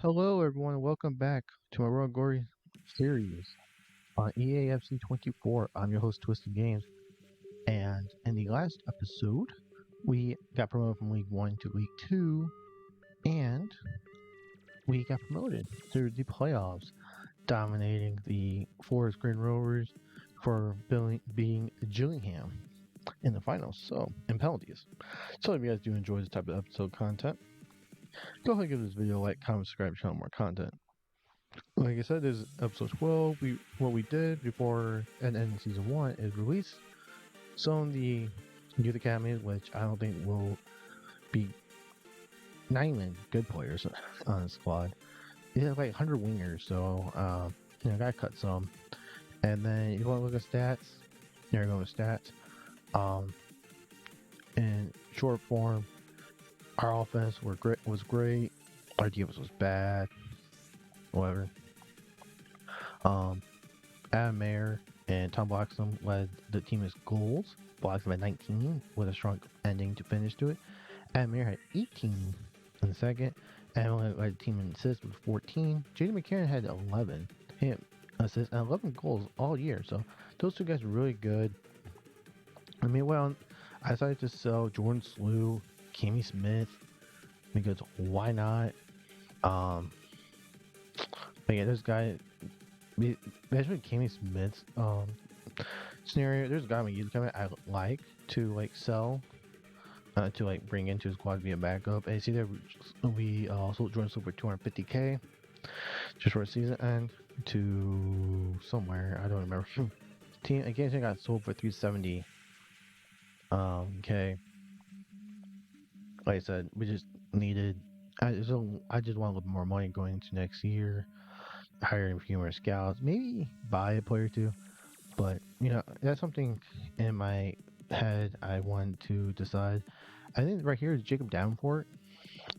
Hello, everyone, and welcome back to my Royal Glory series on EAFC 24. I'm your host, Twisted Games, and in the last episode, we got promoted from League 1 to League 2, and we got promoted to the playoffs, dominating the Forest Green Rovers for beating Gillingham in the finals, so, in penalties. So, if you guys do enjoy this type of episode content, go ahead and give this video a like, comment, subscribe, channel more content. Like I said, this is episode 12. What we did before and end season 1 is release some of the youth academies, which I don't think will be not even good players on the squad. They have like 100 wingers, so gotta cut some. And then you want to look at stats. There you go with stats. In short form, our offense was great. Our defense was bad. Whatever. Adam Mayer and Tom Blackstone led the team as goals. Blackstone had 19 with a strong ending to finish to it. Adam Mayer had 18 in the second. And led the team in assists with 14. Jaden McCarron had 11 assists and 11 goals all year. So those two guys were really good. I mean, well, I decided to sell Jordan Slew, Cammy Smith, because why not? But yeah, this guy, especially Cammy Smith's scenario, there's a guy I like to like sell, to like bring into his squad to be a backup. And see there, we sold Jordan Slew for 250K just for a season end to somewhere I don't remember. Team again, I got sold for 370. Okay. Like I said, we just needed. I just want a little bit more money going into next year. Hiring a few more scouts, maybe buy a player or two. But that's something in my head I want to decide. I think right here is Jacob Davenport.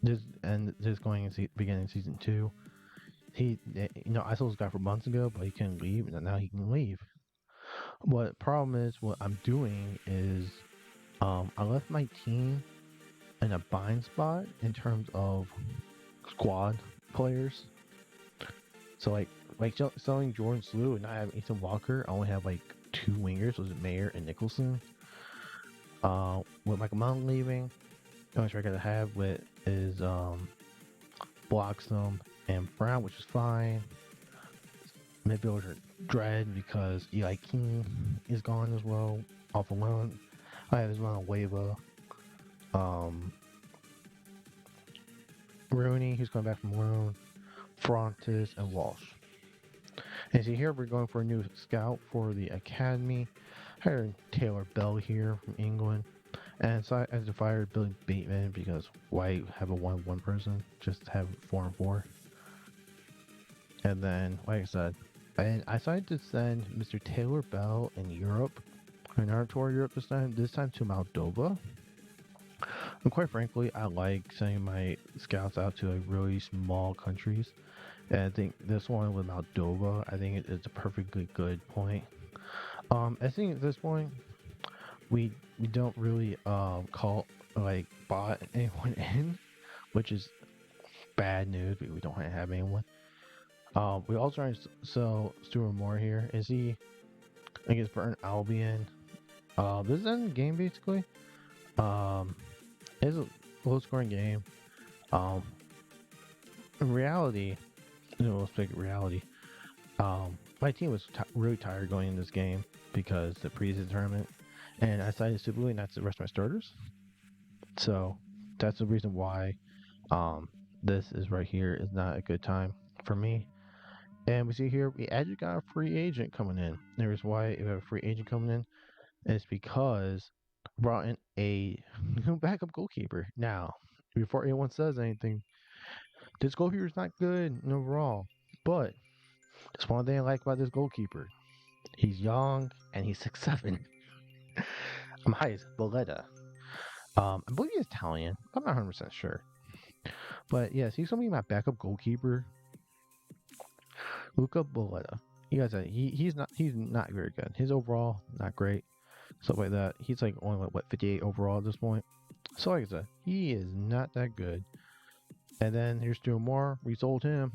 This going in beginning of season 2. I saw this guy for months ago, but he couldn't leave, and now he can leave. What problem is? What I'm doing is, I left my team in a bind spot in terms of squad players. So like selling Jordan Slew and not having Ethan Walker, I only have like 2 wingers. Was it Mayer and Nicholson? With Michael Mountain leaving, the only strike I have with is Bloxham and Brown, which is fine. Midfielders are dread because Eli King is gone as well, off alone. I have his one on Wava. Rooney, who's coming back from loan. Frontis and Walsh. And see here we're going for a new scout for the academy. Hired Taylor Bell here from England. And so as the fired Billy Bateman because why have a 1-1 person? Just have 4 and 4. And then, like I said, I decided to send Mr. Taylor Bell in Europe, another tour of Europe this time to Moldova. And quite frankly, I like sending my scouts out to like really small countries. And I think this one with Moldova, I think it's a perfectly good point. I think at this point, we don't really call like bought anyone in, which is bad news. We don't have anyone. We also trying to sell Stuart Moore here. Is he against Burton Albion? This is in the game basically. It's a low scoring game. In reality, let's make it reality. My team was really tired going in this game because the preseason tournament, and I decided stupidly not to rest my starters. So that's the reason why this is right here is not a good time for me. And we see here we actually got a free agent coming in. There's why we have a free agent coming in. And it's because brought in a new backup goalkeeper. Now, before anyone says anything, this goalkeeper is not good overall, but there's one thing I like about this goalkeeper. He's young and he's 6'7". Hi, it's Boletta. I believe he's Italian. I'm not 100% sure. But yes, he's going to be my backup goalkeeper. Luca Boletta. You guys, he's not very good. His overall, not great. Stuff like that. He's like only 58 overall at this point. So like I said, he is not that good. And then here's Stuart Moore. We sold him.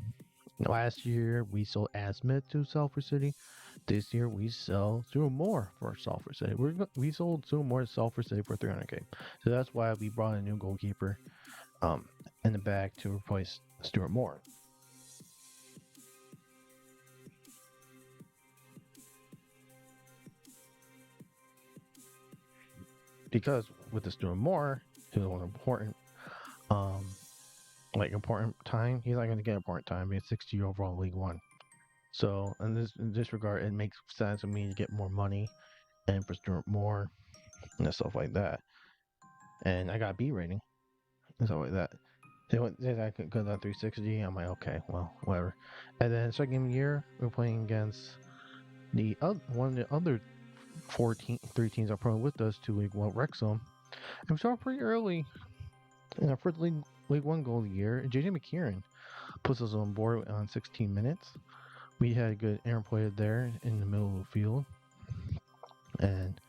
Last year, we sold Ad Smith to Salford City. This year, we sell Stuart Moore for Salford City. We sold Stuart Moore to Salford City for 300K. So that's why we brought a new goalkeeper um, in the back to replace Stuart Moore. Because with the Stuart Moore, he was one important, um, important time. He's not going to get important time. He's 60 overall in League One. So in this regard, it makes sense for me to get more money and for Stuart Moore and stuff like that. And I got a B rating and stuff like that. They I could go down 360. I'm like, okay, well, whatever. And then second year, we're playing against one of the other three teams that are playing with us to League One, Wrexham. And we started pretty early in our first League One goal of the year. JJ McKieran puts us on board on 16 minutes. We had a good interplay there in the middle of the field, and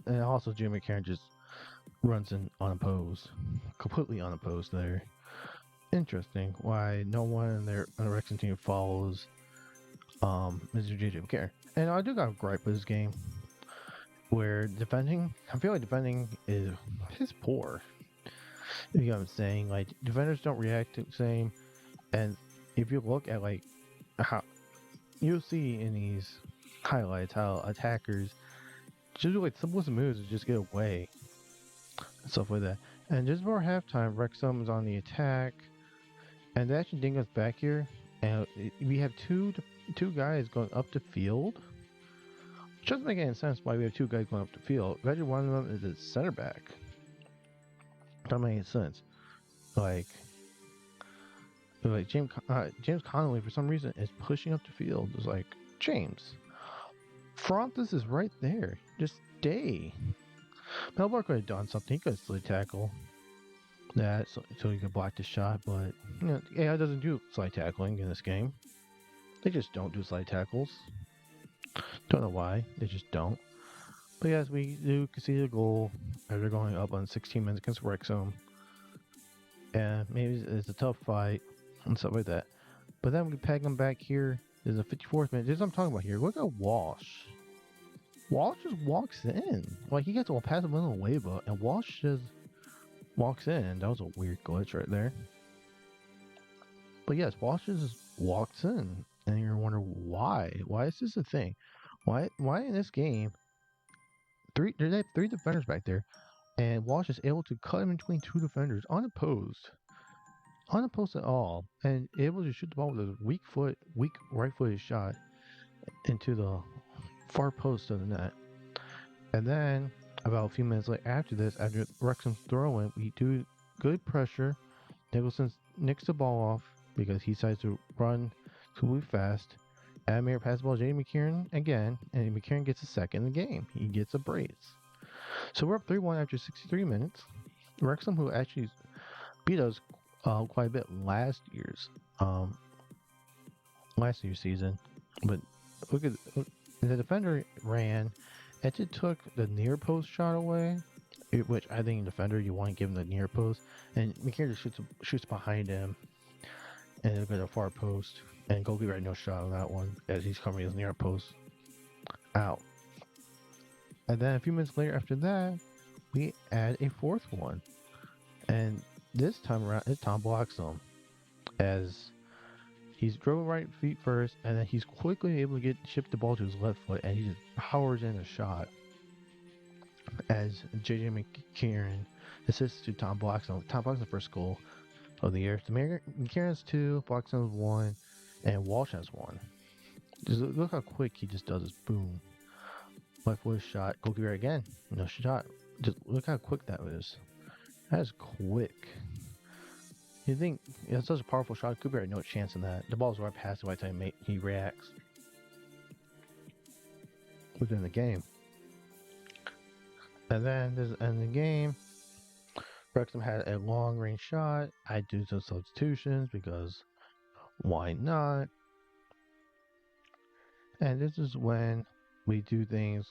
also Jimmy McCarron just runs in unopposed, completely unopposed there. Interesting why no one in their Wrexham team follows Mr. JJ McCarron. And I do got a gripe with this game where defending, I feel like defending is poor. You know what I'm saying? Like defenders don't react the same, and if you look at like how you'll see in these highlights how attackers just do like simplest moves to just get away and stuff like that. And just before halftime, Wrexham is on the attack, and they actually ding us back here, and we have two guys going up the field. Which doesn't make any sense why we have two guys going up the field. Actually, one of them is a center back. Doesn't make any sense. Like James Connolly for some reason is pushing up the field. It's like James, Frontis is right there. Just stay. Melbar could have done something. He could have slid tackle that so he could block the shot, but AI doesn't do slide tackling in this game. They just don't do slide tackles. Don't know why. They just don't. But yes, we do concede a goal as they're going up on 16 minutes against Wrexham. And maybe it's a tough fight and stuff like that. But then we peg them back here. There's a 54th minute. This is what I'm talking about here. Look at Walsh. Walsh just walks in. Like he gets a pass a little waiver, and Walsh just walks in. That was a weird glitch right there. But yes, Walsh just walks in, and you're wondering why. Why is this a thing? Why in this game? They have three defenders back there, and Walsh is able to cut in between two defenders unopposed at all, and able to shoot the ball with a weak right-footed shot into the far post of the net. And then about a few minutes later after this, after Wrexham's throw in, we do good pressure. Nicholson nicks the ball off because he decides to run too fast. Admir passes the ball to Jay McKieran again, and McKieran gets a second in the game. He gets a brace. So we're up 3-1 after 63 minutes. Wrexham, who actually beat us quite a bit last year's season, but look at the defender ran. It took the near post shot away, which I think defender you want to give him the near post, and McKiernan just shoots behind him, and it'll go to the far post, and goalkeeper had no shot on that one as he's covering his near post out. And then a few minutes later after that, we add a fourth one, and this time around, Tom blocks him as he's drove right feet first, and then he's quickly able to shift the ball to his left foot, and he just powers in a shot as JJ McKieran assists to Tom Bloxham. Tom Bloxham's first goal of the year. McKieran has 2, Bloxham has 1, and Walsh has 1. Just look how quick he just does this. Boom. Left foot shot. Goalkeeper again. No shot. Just look how quick that was. That is quick. You think it's such a powerful shot? Cooper had no chance in that. The ball's right past him by the time he reacts within the game. And then this end the game. Wrexham had a long range shot. I do some substitutions because why not? And this is when we do things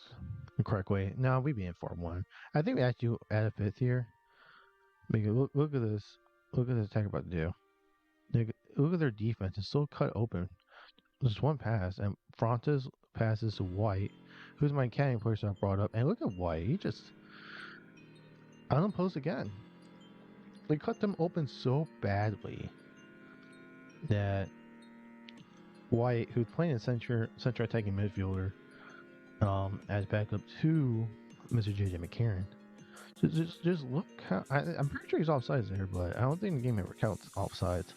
the correct way. Now we being 4-1. I think we actually add a fifth here. Because look at this. look at the attack about to do. Look at their defense. It's still cut open. There's one pass, and Frontes passes to White, who's my cannon player I brought up. And look at White. He just unopposed again. They cut them open so badly that White, who's playing a center attacking midfielder, as backup to Mr. JJ McCarron. Just look how I'm pretty sure he's offsides there, but I don't think the game ever counts offsides.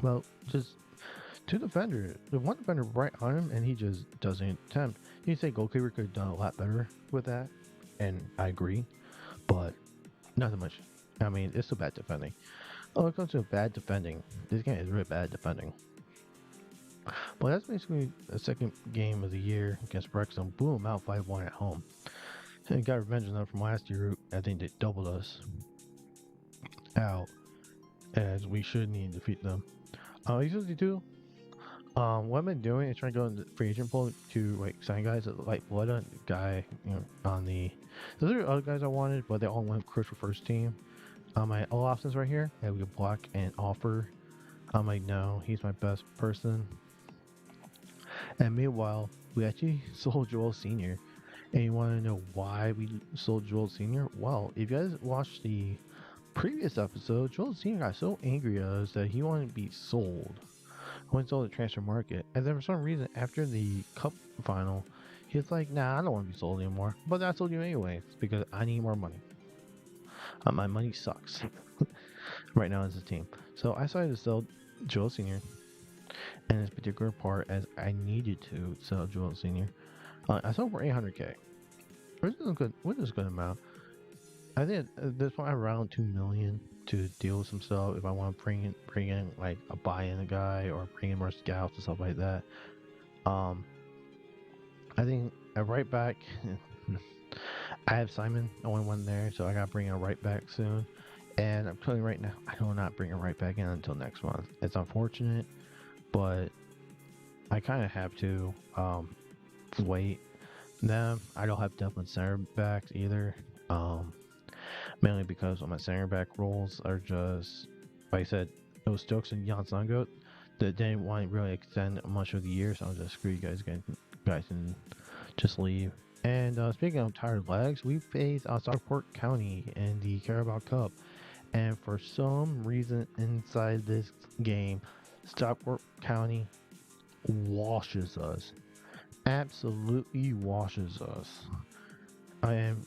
Well, just two defenders, the one defender right on him, and he just doesn't attempt. You say goalkeeper could have done a lot better with that, and I agree, but not that much. I mean, it's still bad defending. Oh, it comes to bad defending. This game is really bad defending. But that's basically the second game of the year against Wrexham. Boom, out 5-1 at home. And got revenge on them from last year. I think they doubled us out, as we should need to defeat them. He's 52. What I've been doing is trying to go in the free agent pool to like sign guys like Blood guy, on the. Those are other guys I wanted, but they all went crucial first team. My all options right here. Yeah, we can block and offer. I'm like, no, he's my best person. And meanwhile, we actually sold Joel Sr. And you want to know why we sold Joel Sr.? Well, if you guys watched the previous episode, Joel Sr. got so angry at us that he wanted to be sold. He wanted to sell the transfer market. And then for some reason, after the cup final, he's like, nah, I don't want to be sold anymore. But I sold you anyway, because I need more money. My money sucks right now as a team. So I decided to sell Joel Sr. in this particular part, as I needed to sell Joel Sr. I sold for 800K. Which is a good amount. I think at this point around 2 million to deal with some stuff. If I want to bring in like a buy-in guy or bring in more scouts and stuff like that. I think a right back. I have Simon, only one there, so I gotta bring in a right back soon. And I'm telling you right now, I will not bring a right back in until next month. It's unfortunate, but I kind of have to wait. Them, I don't have depth on center backs either. Mainly because my center back roles are just, like I said, it was Stokes and Jan Sango that didn't want to really extend much of the year, so I'll just screw you guys and just leave. And speaking of tired legs, we faced Stockport County in the Carabao Cup, and for some reason inside this game, Stockport County washes us. Absolutely washes us.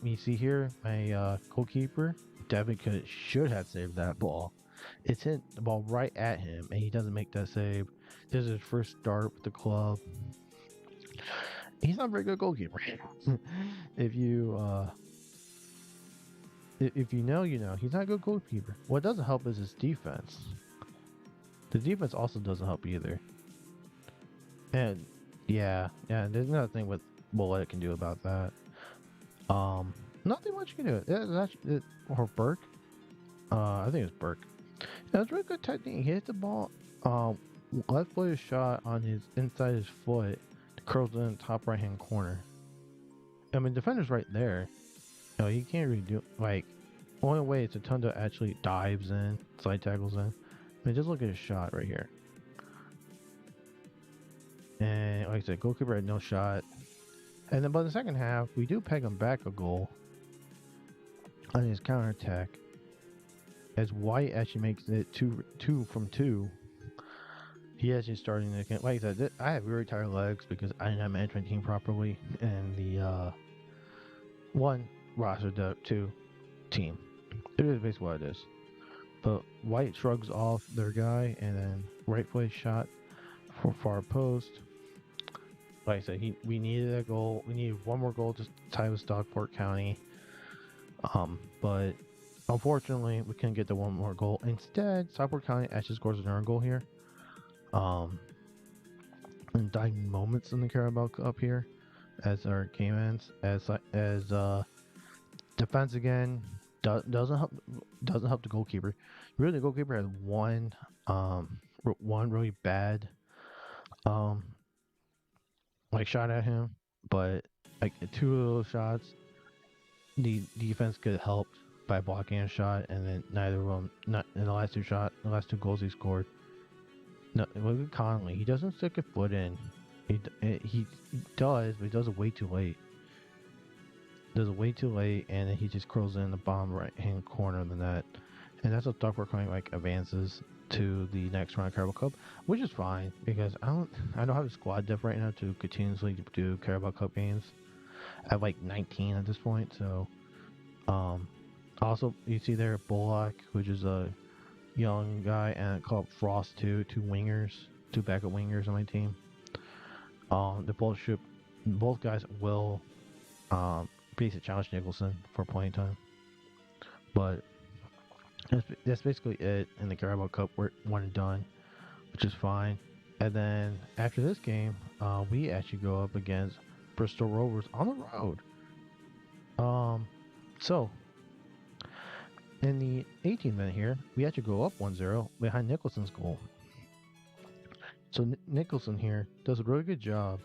You see here, my goalkeeper, Devin should have saved that ball. It's hit the ball right at him, and he doesn't make that save. This is his first start with the club. He's not a very good goalkeeper. if you know, you know. He's not a good goalkeeper. What doesn't help is his defense. The defense also doesn't help either. And yeah, there's nothing with what can do about that. Nothing much you can do. It's actually, or Burke. I think it's Burke. That's really good technique. He hit the ball. Left footed shot on his inside his foot, curls in the top right hand corner. I mean, defender's right there. You know, he can't really do like. Only way is Tunda actually dives in, side tackles in. I mean, just look at his shot right here. And like I said, goalkeeper had no shot. And then by the second half, we do peg him back a goal on his counterattack. As White actually makes it two from two. He actually starting to, like I said, I have very tired legs because I didn't manage my team properly. And the one roster to two team. It is basically what it is. But White shrugs off their guy and then right foot shot for far post. Like I said, we needed a goal. We needed one more goal to tie with Stockport County. But unfortunately, we couldn't get the one more goal. Instead, Stockport County actually scores an earned goal here. In dying moments in the Carabao Cup here, as our game ends, as defense again doesn't help the goalkeeper. Really, the goalkeeper has one really bad like shot at him, but like two of those shots, the defense could have helped by blocking a shot, and then neither of them, not in the last two goals he scored. No, look at Conley. He doesn't stick a foot in. He does, but he does it way too late. Does it way too late, and then he just curls in the bottom right hand corner of the net. And that's a Doug Coming like advances to the next round of Carabao Cup, which is fine because I don't have a squad depth right now to continuously do Carabao Cup games. At like 19 at this point, so also you see there Bullock, which is a young guy, and called Frost two wingers, two backup wingers on my team. The both guys will basically challenge Nicholson for playing time, but that's basically it in the Carabao Cup. We're one and done, which is fine. And then after this game, we actually go up against Bristol Rovers on the road. So in the 18th minute here, we actually go up 1-0 behind Nicholson's goal. So Nicholson here does a really good job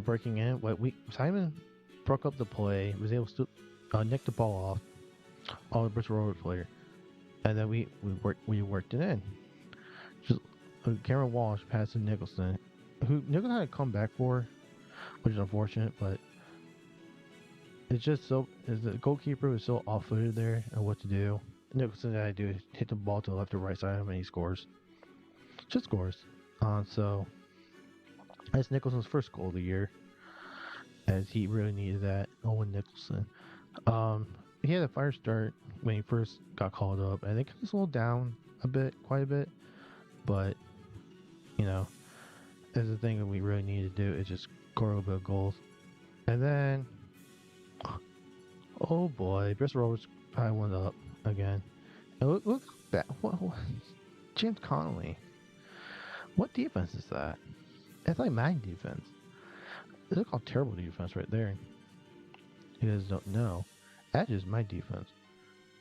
breaking in. Simon broke up the play, was able to nick the ball off all the Bristol Rovers player, and then we worked it in. Just Cameron Walsh passed to Nicholson, who Nicholson had to come back for, which is unfortunate, but it's just so the goalkeeper was so off-footed there and what to do. Nicholson had to do is hit the ball to the left or right side of him, and he scores. Just scores. So that's Nicholson's first goal of the year, as he really needed that. Owen Nicholson. He had a fire start when he first got called up, and it kind of slowed down quite a bit. But that's the thing that we really need to do is just score a little bit of goals. And then, oh boy, Bristol Rovers probably went up again. And look back. What? James Connolly. What defense is that? It's like my defense. Look how terrible defense right there. You guys don't know. That's just my defense.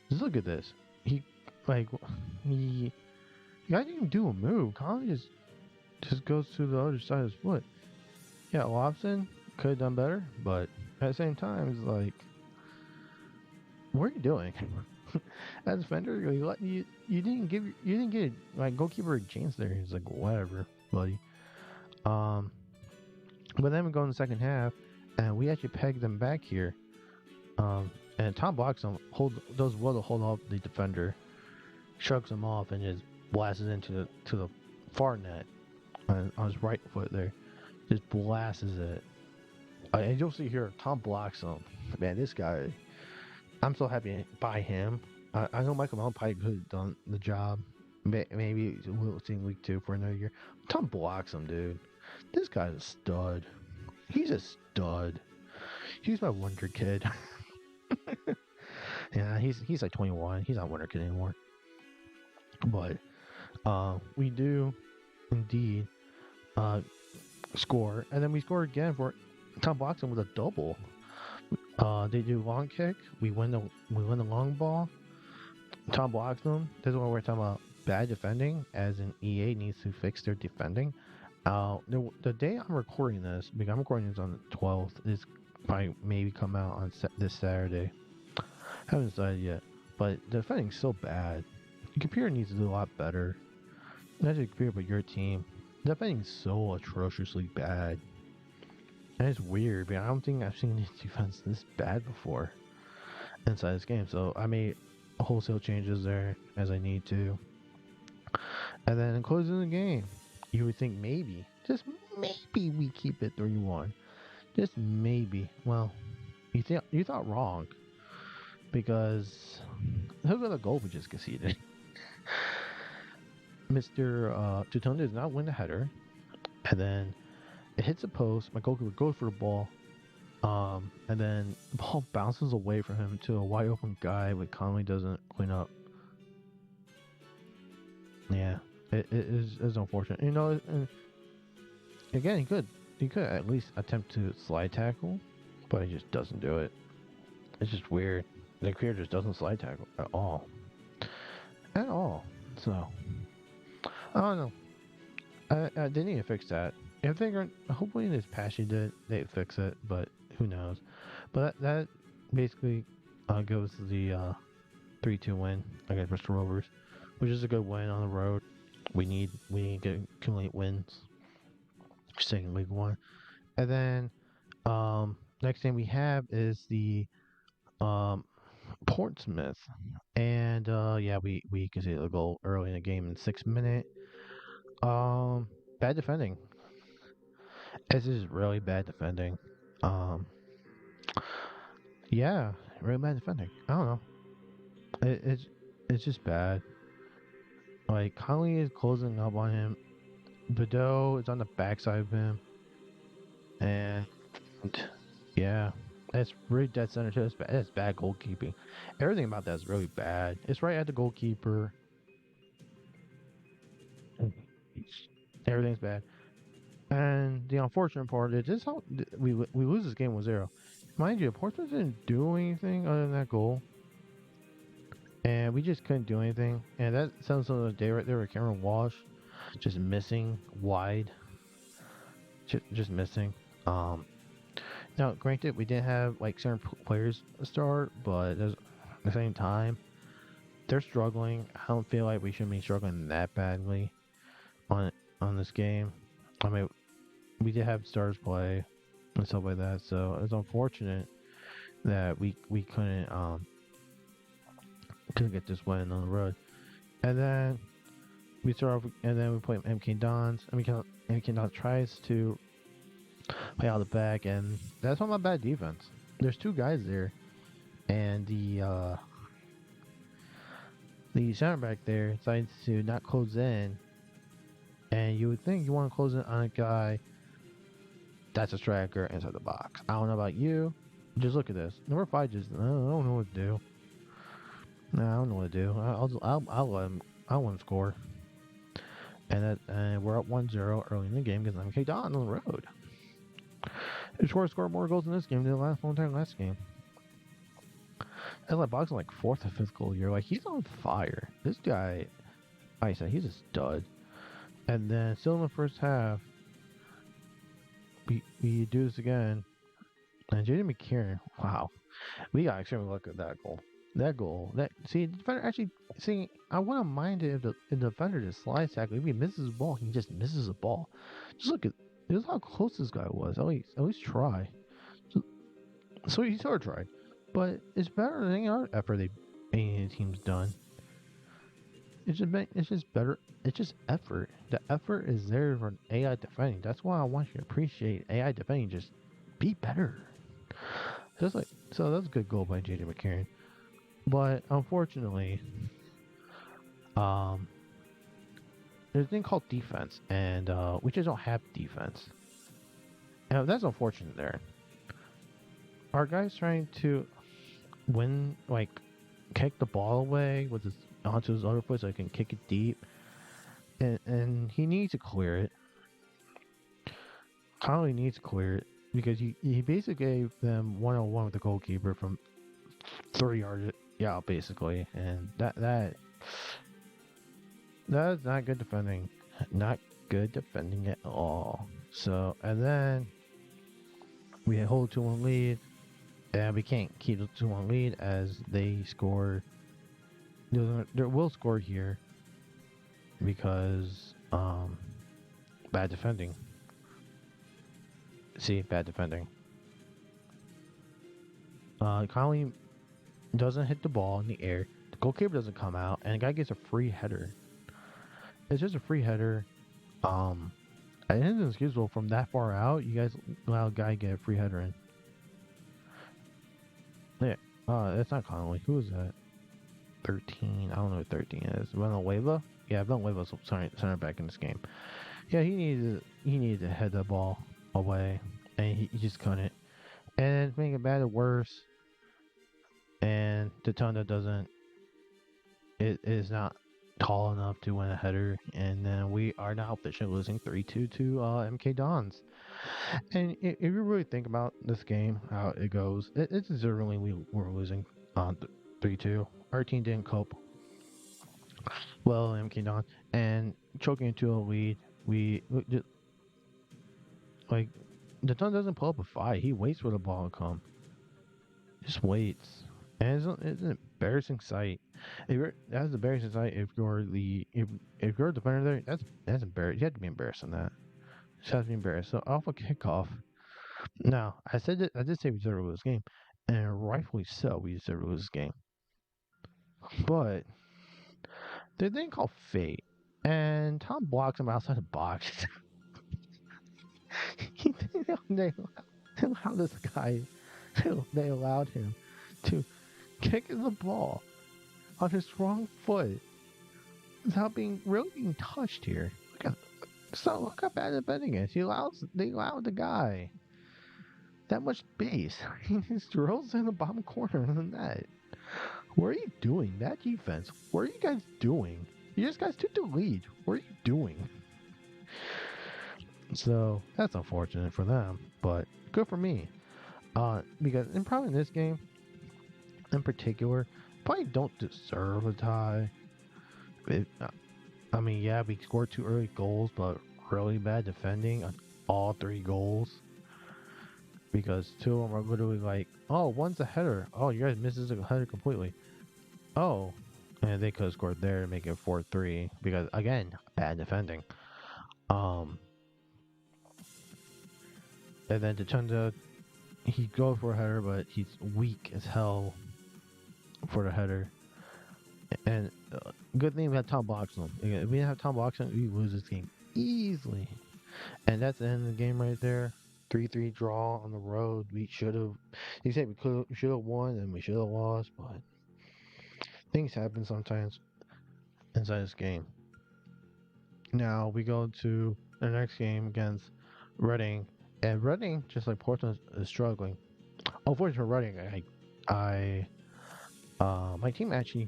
Just look at this. He didn't even do a move. Connolly just goes to the other side of his foot. Yeah, Lobson could have done better, but at the same time, it's like, what are you doing? As a defender, you didn't get like goalkeeper a chance there. He's like, whatever, buddy. But then we go in the second half, and we actually peg them back here. And Tom Bloxham does well to hold off the defender, shrugs him off, and just blasts it into the far net on his right foot there. Just blasts it. And you'll see here, Tom Bloxham. Man, this guy, I'm so happy by him. I know Michael Mellon probably could have done the job. Maybe we'll see in week 2 for another year. Tom Bloxham, dude. This guy's a stud. He's a stud. He's my wonder kid. Yeah, he's like 21. He's not wonder kid anymore. But we do indeed score, and then we score again for Tom Bloxham with a double. They do long kick. We win the long ball. Tom Bloxham. This is what we're talking about. Bad defending, as in EA needs to fix their defending. The day I'm recording this, because I'm recording this on the 12th, is probably maybe come out on this Saturday. Haven't decided yet, but the defending's so bad. The computer needs to do a lot better. Not just the computer, but your team. The defending's so atrociously bad. And it's weird, but I don't think I've seen a defense this bad before inside this game. So I made wholesale changes there as I need to. And then in closing the game, you would think maybe, just maybe, we keep it 3-1. Just maybe. Well, you thought wrong, because look at the goal we just conceded. Mr. Tutone does not win the header, and then it hits a post. My goalkeeper goes for the ball, and then the ball bounces away from him to a wide open guy, but Conley doesn't clean up. Yeah, it is unfortunate. And again, he could at least attempt to slide tackle, but he just doesn't do it. It's just weird. The player just doesn't slide tackle at all. At all. So, I don't know. They need to fix that. If they're going, hopefully in this patch they fix it, but who knows. But that basically goes to the 3-2 win against Bristol Rovers, which is a good win on the road. We need to accumulate wins, staying in League One. And then next game we have is the Portsmouth, and yeah, we conceded a goal early in the game in 6 minute. Bad defending. This is really bad defending. Um, yeah, really bad defending. I don't know. It's just bad. Like Conley is closing up on him. Bedeau is on the backside of him, and yeah, that's really dead center too. That's bad goalkeeping. Everything about that is really bad. It's right at the goalkeeper. Everything's bad. And the unfortunate part is this: how we lose this game 1-0. Mind you, Portsmouth didn't do anything other than that goal, and we just couldn't do anything. And that sounds like a day right there with Cameron Walsh just missing wide, just missing. Now, granted, we didn't have like certain players start, but at the same time, they're struggling. I don't feel like we should be struggling that badly on this game. I mean, we did have stars play and stuff like that, so it's unfortunate that we couldn't get this win on the road. And then we start off, and then we play MK Dons. MK Dons tries to play out the back, and that's not bad defense. There's two guys there, and the center back there decides to not close in. And you would think you want to close in on a guy that's a striker inside the box. I don't know about you. Just look at this. Number 5 just I don't know what to do. No, I don't know what to do. I'll let him score. And we're up 1-0 early in the game because MK Don on the road. Scored more goals in this game than the last game. And like Boggs like 4th or 5th goal year. Like he's on fire. This guy, like I said, he's a stud. And then still in the first half, we do this again. And Jaden McKieran, wow, we got extremely lucky with that goal. The defender actually, I wouldn't mind it if the defender just slides tackle. If he misses the ball, he just misses the ball. Just look how close this guy was. At least try. So he sort of tried, but it's better than any other effort any team's done. It's just better. It's just effort. The effort is there for AI defending. That's why I want you to appreciate AI defending. Just be better. So that's a good goal by JJ McCarron. But unfortunately, there's a thing called defense, and we just don't have defense. And that's unfortunate there. Our guy's trying to kick the ball away onto his other foot so he can kick it deep. And he needs to clear it. Conley needs to clear it because he basically gave them 1-on-1 with the goalkeeper from 3 yards out, basically. And that's not good defending. Not good defending at all. So, and then we hold 2-1 lead. And we can't keep the 2-1 lead as they score. They will score here because bad defending. See, bad defending. Conley doesn't hit the ball in the air. The goalkeeper doesn't come out, and the guy gets a free header. It's just a free header. I think it's excusable from that far out. You guys allow a guy get a free header in. Yeah, that's not Conley. Who is that? 13. I don't know what 13 is. Villanueva? Yeah, Villanueva's center back in this game. Yeah, he needed to head the ball away, and he just couldn't. And it's making it bad or worse. And Totunda is not tall enough to win a header, and then we are now officially losing 3-2 to MK Dons. And if you really think about this game, how it goes, it's deservingly we were losing 3-2. Our team didn't cope well, MK Dons, and choking into a lead. We just, like the Ton doesn't pull up a fight. He waits for the ball to come. Just waits, and isn't embarrassing sight. That's an embarrassing sight if you're a defender there. That's embarrassing. You have to be embarrassed on that. You have to be embarrassed. So off a kickoff. Now I did say we deserve to lose this game, and rightfully so. We deserve to lose this game, but they didn't call fate, and Tom blocks him outside the box. they allowed this guy. They allowed him to kick the ball on his wrong foot without being touched here. Look how bad the betting is. They allowed the guy that much space. He just drills in the bottom corner of the net. What are you doing? That defense. What are you guys doing? You guys took the lead. What are you doing? So that's unfortunate for them, but good for me. Because in probably in this game in particular, probably don't deserve a tie. It, I mean, yeah, we scored two early goals, but really bad defending on all three goals. Because two of them are literally like, oh, one's a header. Oh, you guys misses a header completely. Oh, and they could have scored there to make it 4-3 because again, bad defending. Um, and then Tachunda, he goes for a header, but he's weak as hell for the header. And good thing we had Tom Boxland. If we didn't have Tom Boxland, we lose this game easily. And that's the end of the game right there. 3-3 draw on the road. We should have. You say we should have won and we should have lost, but things happen sometimes inside this game. Now we go to the next game against Reading, and Reading, just like Portland, is struggling. Unfortunately for Reading, my team actually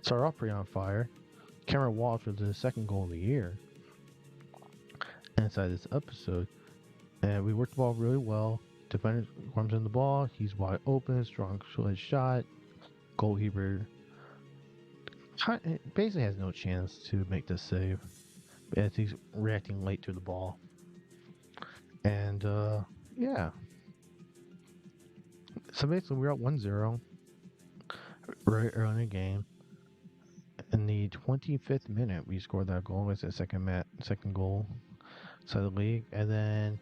started off pretty on fire. Cameron Walsh was the second goal of the year inside this episode, and we worked the ball really well. Defender comes in the ball, he's wide open, strong shot. Goalkeeper basically has no chance to make this save as he's reacting late to the ball. And yeah, so basically we're up 1-0 right early in the game. In the 25th minute, we scored that goal. It's the second goal inside the league. And then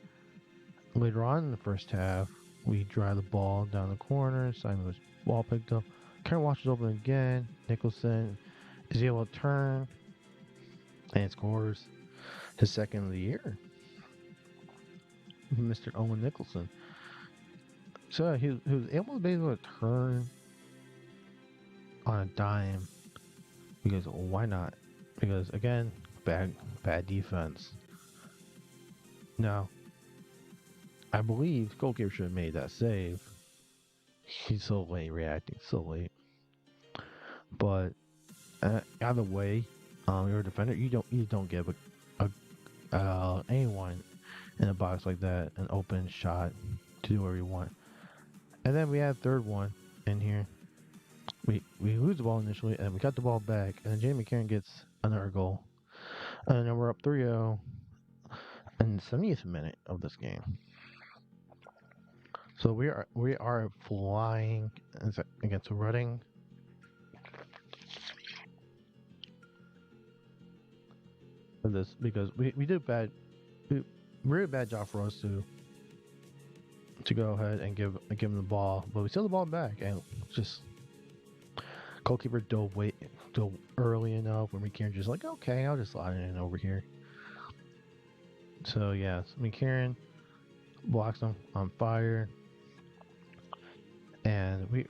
later on in the first half, we drive the ball down the corner. Simon was ball picked up. Karen Walsh is open again. Nicholson is able to turn and scores his second of the year. Mr. Owen Nicholson. So he was able to be able to turn on a dime because why not? Because again, bad defense. Now, I believe goalkeeper should have made that save. He's so late reacting, so late. But either way, you're a defender. You don't give anyone in a box like that an open shot to do whatever you want. And then we had a third one in here. We lose the ball initially, and we got the ball back, and then Jamie McCarron gets another goal. And then we're up 3-0 in the 70th minute of this game. So we are flying against Reading. For this because we did really bad job for us to go ahead and give him the ball, but we still the ball back and just goalkeeper dove early enough when McCarron just like, okay, I'll just slide it in over here. So yeah, McCarron blocks them on fire, and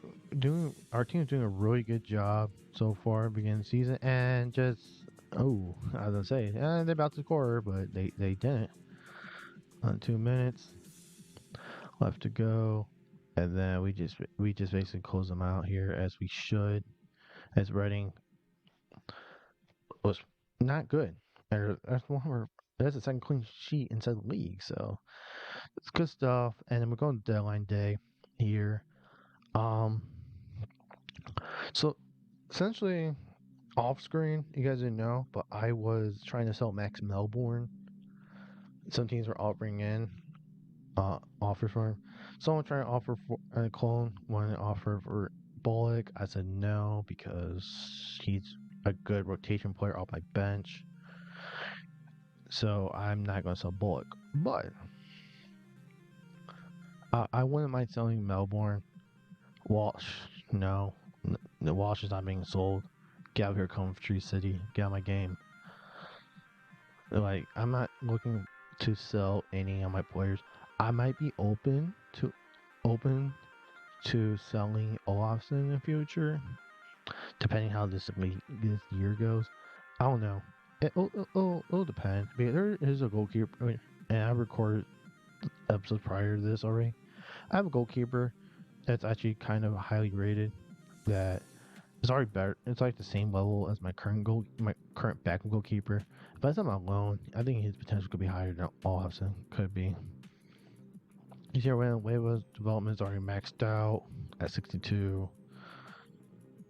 our team's doing a really good job so far beginning the season, and just I was gonna say they're about to score, but they didn't. 2 minutes left to go, and then we just basically close them out here as we should. As Reading was not good, and that's the second clean sheet inside the league, so it's good stuff. And then we're going to deadline day here. So essentially off screen, you guys didn't know, but I was trying to sell Max Melbourne. Some teams were offering in offers for him. Someone trying to offer for a clone, one offer for Bullock. I said no because he's a good rotation player off my bench. So I'm not going to sell Bullock. But I wouldn't mind selling Melbourne. Walsh, no. The Walsh is not being sold. Get out of here, Coventry City. Get out of my game. Like, I'm not looking to sell any of my players. I might be open to selling Olafson in the future, depending how this year goes. I don't know. It'll depend. Because there is a goalkeeper, and I recorded episodes prior to this already. I have a goalkeeper that's actually kind of highly rated. That is already better. It's like the same level as my current backup goalkeeper. If I sell him alone, I think his potential could be higher than Olafson could be. You see, when Weba's development is already maxed out at 62.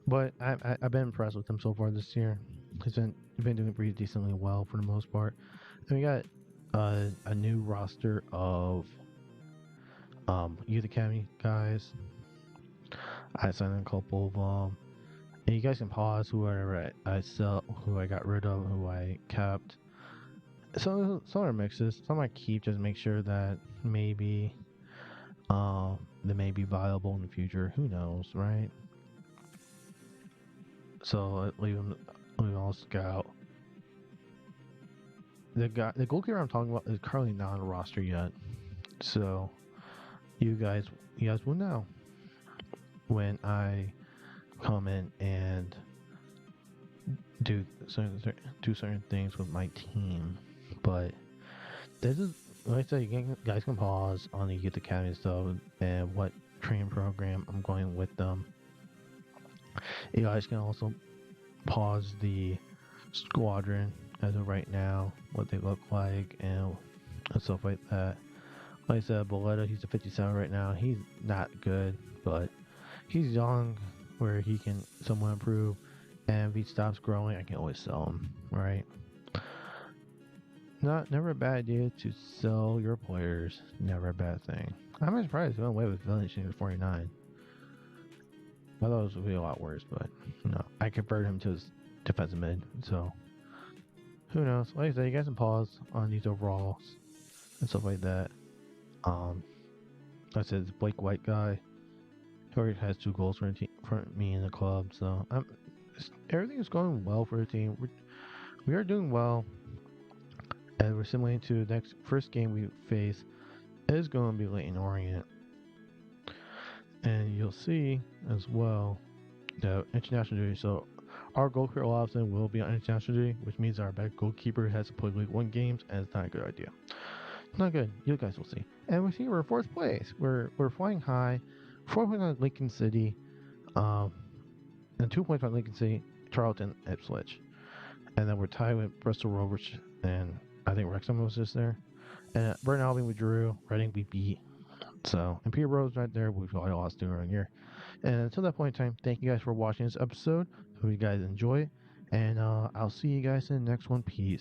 But I've been impressed with him so far this year. He's been doing pretty decently well for the most part. And we got a new roster of Youth Academy guys. I signed a couple of them. And you guys can pause whoever I sell, who I got rid of, who I kept. Some are mixes. Some I keep just to make sure that maybe they may be viable in the future. Who knows, right? So leave them all scout. The goalkeeper I'm talking about is currently not on the roster yet. So you guys will know when I come in and do certain things with my team. But this is, like I said, you guys can pause on the Youth Academy stuff and what training program I'm going with them. You guys can also pause the squadron as of right now, what they look like and stuff like that. Like I said, Boletta, he's a 57 right now. He's not good, but he's young where he can somewhat improve. And if he stops growing, I can always sell him, right? Never a bad idea to sell your players. Never a bad thing. I'm surprised he went away with finishing at 49. I thought it would be a lot worse, but no. I converted him to his defensive mid, so who knows? Like I said, you guys can pause on these overalls and stuff like that. Like I said, this Blake White guy, he already has 2 goals for me in the club, so everything is going well for the team. We are doing well, and we're simulating to the first game we face is going to be Leyton Orient. And you'll see as well the international duty. So our goalkeeper Olafson will be on international duty, which means our back goalkeeper has to play League 1 games, and it's not a good idea. Not good. You guys will see. And we see we're 4th place. We're flying high. 4 points on Lincoln City, and 2 points on Lincoln City, Charlton, Ipswich, and then we're tied with Bristol Rovers, and I think Wrexham was just there. And Burton Albion we drew. Reading we beat. So, and Peterborough's right there. We've probably lost during the year. And until that point in time, thank you guys for watching this episode. Hope you guys enjoy it. And I'll see you guys in the next one. Peace.